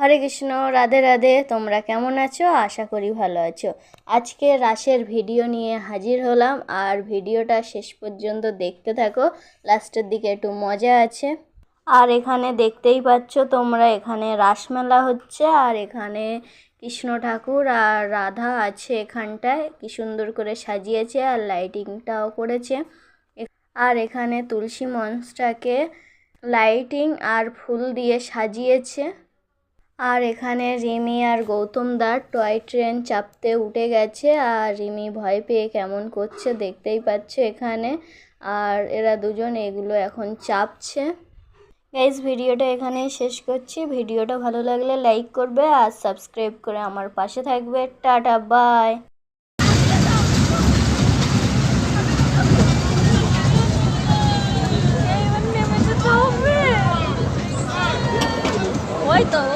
হরে কৃষ্ণ, রাধে রাধে। তোমরা কেমন আছো? আশা করি ভালো আছো। আজকে রাসের ভিডিও নিয়ে হাজির হলাম, আর ভিডিওটা শেষ পর্যন্ত দেখতে থাকো, লাস্টের দিকে একটু মজা আছে। আর এখানে দেখতেই পাচ্ছ তোমরা, এখানে রাসমেলা হচ্ছে, আর এখানে কৃষ্ণ ঠাকুর আর রাধা আছে। এখানটায় কি সুন্দর করে সাজিয়েছে, আর লাইটিংটাও করেছে। আর এখানে তুলসী মঞ্চটাকে লাইটিং আর ফুল দিয়ে সাজিয়েছে। আর এখানে রিমি আর গৌতম দার টয় ট্রেন চাপতে উঠে গেছে, আর রিমি ভয় পেয়ে কেমন করছে দেখতেই পাচ্ছ এখানে। আর এরা দুজন এগুলো এখন চাপছে। গাইস, ভিডিওটা এখানেই শেষ করছি। ভিডিওটা ভালো লাগলে লাইক করবে আর সাবস্ক্রাইব করে আমার পাশে থাকবে। Tata, bye. ওই তো